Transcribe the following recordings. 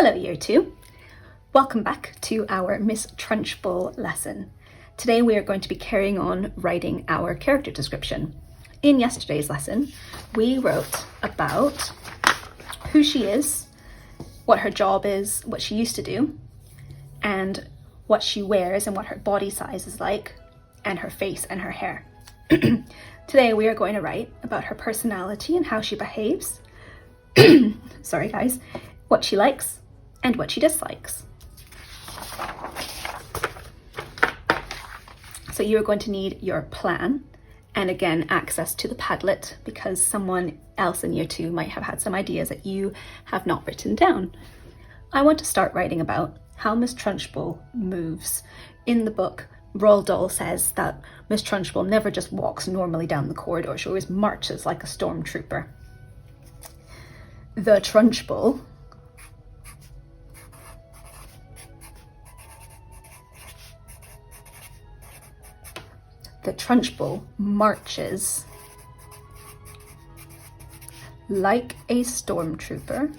Hello Year 2, welcome back to our Miss Trunchbull lesson. Today we are going to be carrying on writing our character description. In yesterday's lesson we wrote about who she is, what her job is, what she used to do, and what she wears and what her body size is like, and her face and her hair. Today we are going to write about her personality and how she behaves. Sorry guys, what she likes and what she dislikes. So you are going to need your plan and again access to the Padlet because someone else in Year 2 might have had some ideas that you have not written down. I want to start writing about how Miss Trunchbull moves. In the book, Roald Dahl says that Miss Trunchbull never just walks normally down the corridor, she always marches like a stormtrooper. The Trunchbull marches like a stormtrooper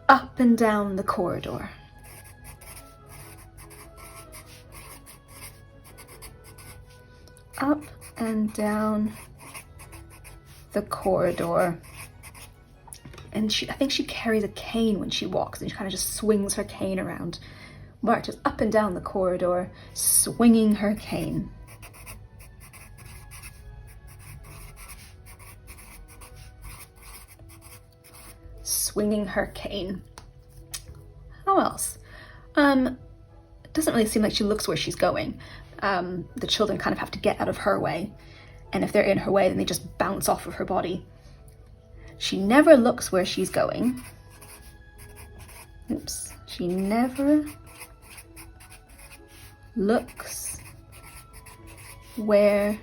up and down the corridor. Up and down the corridor. And I think she carries a cane when she walks and she kind of just swings her cane around. Marches up and down the corridor, swinging her cane. Swinging her cane. How else? It doesn't really seem like she looks where she's going. The children kind of have to get out of her way. And if they're in her way, then they just bounce off of her body. She never looks where she's going. Oops. She never looks where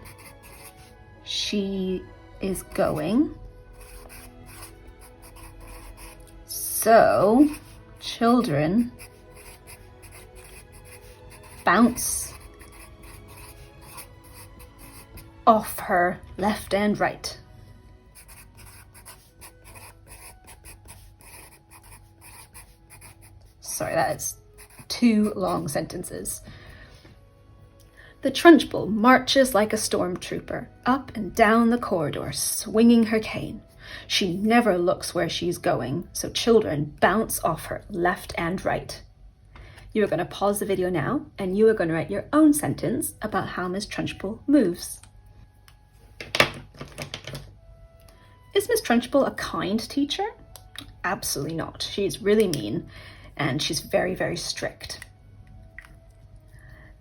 she is going. So, children bounce off her left and right. Sorry, that is 2 long sentences. The Trunchbull marches like a stormtrooper up and down the corridor, swinging her cane. She never looks where she's going, so children bounce off her left and right. You are going to pause the video now, and you are going to write your own sentence about how Miss Trunchbull moves. Is Miss Trunchbull a kind teacher? Absolutely not. She's really mean. And she's very, very strict.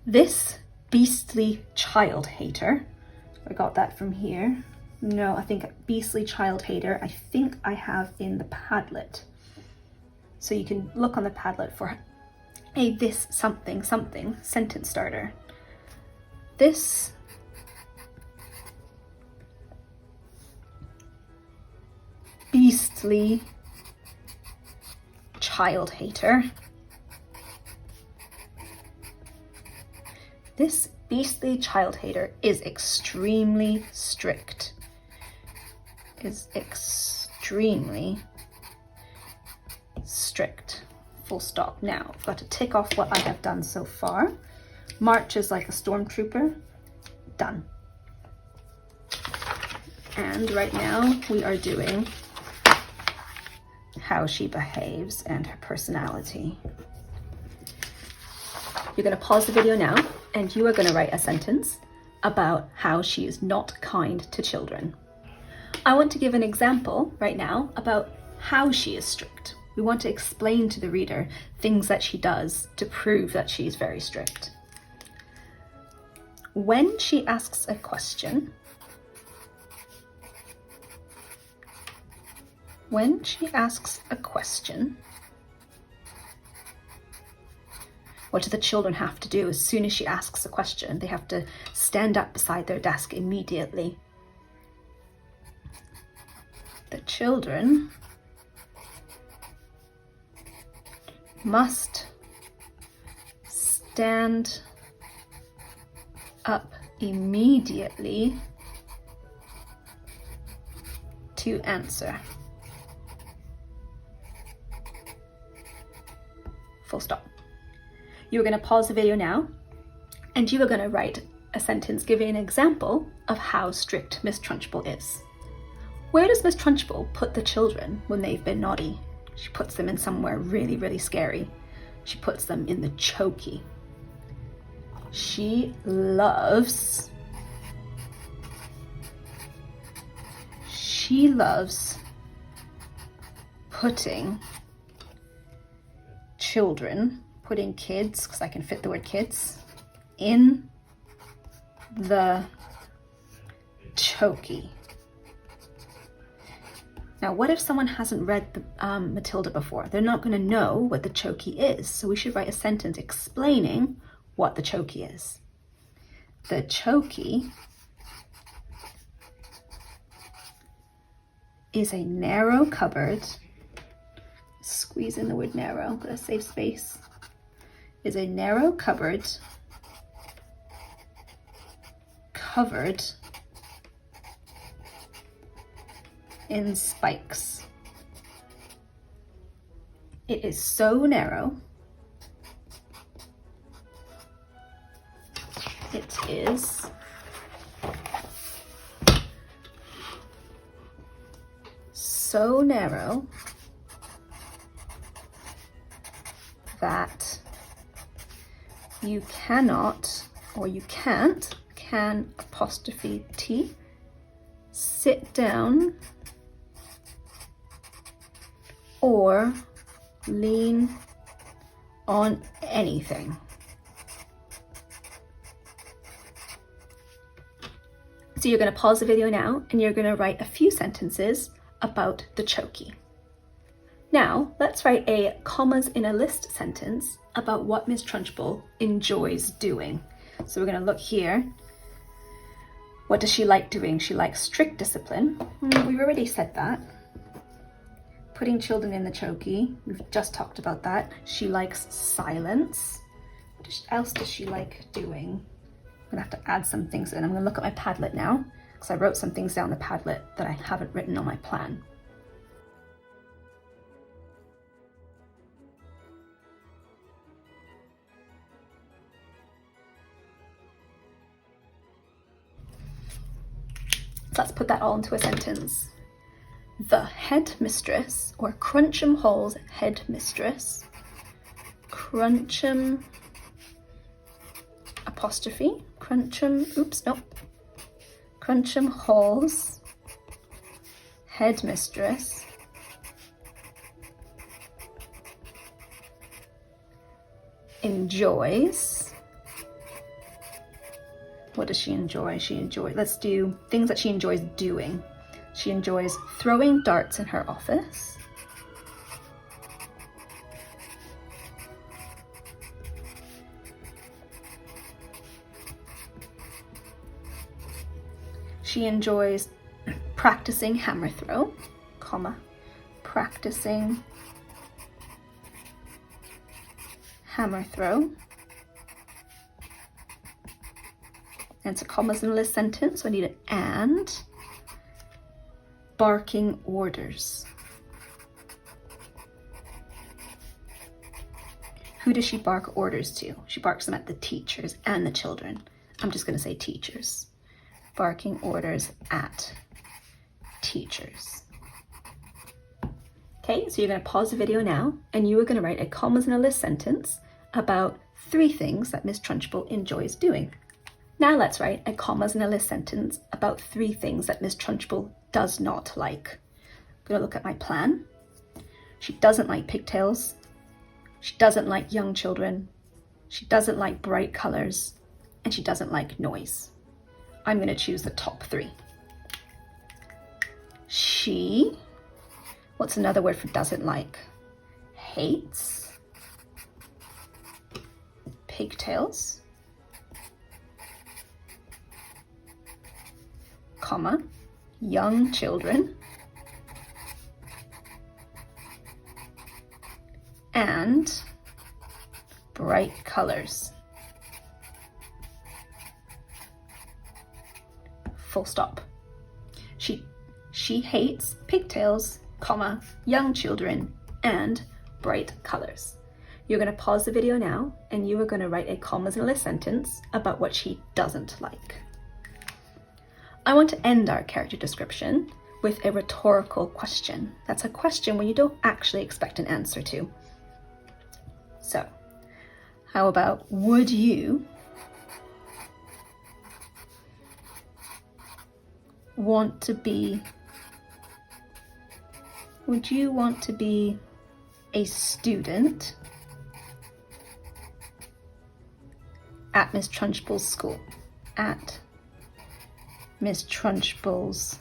This beastly child hater, I got that from here. No, I think beastly child hater, I think I have in the Padlet. So you can look on the Padlet for a this something something sentence starter. This beastly child hater. This beastly child hater is extremely strict. Full stop. Now, I've got to tick off what I have done so far. Marches like a stormtrooper. Done. And right now we are doing how she behaves and her personality. You're going to pause the video now and you are going to write a sentence about how she is not kind to children. I want to give an example right now about how she is strict. We want to explain to the reader things that she does to prove that she's very strict. When she asks a question, what do the children have to do as soon as she asks a question? They have to stand up beside their desk immediately. The children must stand up immediately to answer. Full stop. You're going to pause the video now and you are going to write a sentence giving an example of how strict Miss Trunchbull is. Where does Miss Trunchbull put the children when they've been naughty? She puts them in somewhere really, really scary. She puts them in the chokey. She loves putting children, putting kids, because I can fit the word kids, in the chokey. Now, what if someone hasn't read the Matilda before? They're not going to know what the chokey is, so we should write a sentence explaining what the chokey is. The chokey is a narrow cupboard, squeeze in the word narrow, gotta save space, is a narrow cupboard covered in spikes. It is so narrow. It is so narrow that you cannot, or you can't, can apostrophe T, sit down or lean on anything. So you're going to pause the video now and you're going to write a few sentences about the chokey. Now let's write a commas in a list sentence about what Miss Trunchbull enjoys doing. So we're going to look here. What does she like doing? She likes strict discipline. We've already said that. Putting children in the chokey, we've just talked about that. She likes silence. What else does she like doing? I'm gonna have to add some things in. I'm gonna look at my Padlet now because I wrote some things down the Padlet that I haven't written on my plan. So let's put that all into a sentence. The headmistress, or Cruncham Hall's headmistress, Cruncham apostrophe, Cruncham Hall's headmistress enjoys. What does she enjoy? Let's do things that she enjoys doing. She enjoys throwing darts in her office. She enjoys practicing hammer throw, comma, practicing hammer throw. And it's a commas in a list sentence, so I need an and. Barking orders. Who does she bark orders to? She barks them at the teachers and the children. I'm just going to say teachers. Barking orders at teachers. Okay, so you're going to pause the video now and you are going to write a commas in a list sentence about 3 things that Miss Trunchbull enjoys doing. Now let's write a commas in a list sentence about 3 things that Miss Trunchbull does not like. I'm going to look at my plan. She doesn't like pigtails. She doesn't like young children. She doesn't like bright colors. And she doesn't like noise. I'm going to choose the top 3. She, what's another word for doesn't like? Hates pigtails, comma, young children, and bright colors. full stop. She hates pigtails, comma, young children, and bright colors. You're going to pause the video now and you are going to write a commas-less sentence about what she doesn't like. I want to end our character description with a rhetorical question. That's a question when you don't actually expect an answer to. So, how about, would you want to be a student at Miss Trunchbull's school? At Miss Trunchbull's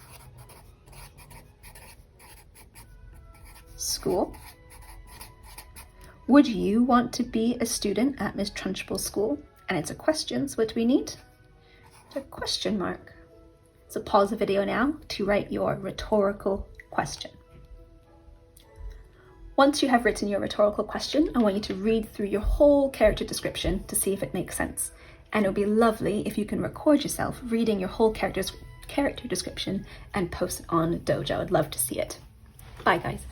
school. Would you want to be a student at Miss Trunchbull's school? And it's a question, so what do we need? A question mark. So pause the video now to write your rhetorical question. Once you have written your rhetorical question, I want you to read through your whole character description to see if it makes sense. And it would be lovely if you can record yourself reading your whole character description and post it on Dojo. I'd love to see it. Bye guys.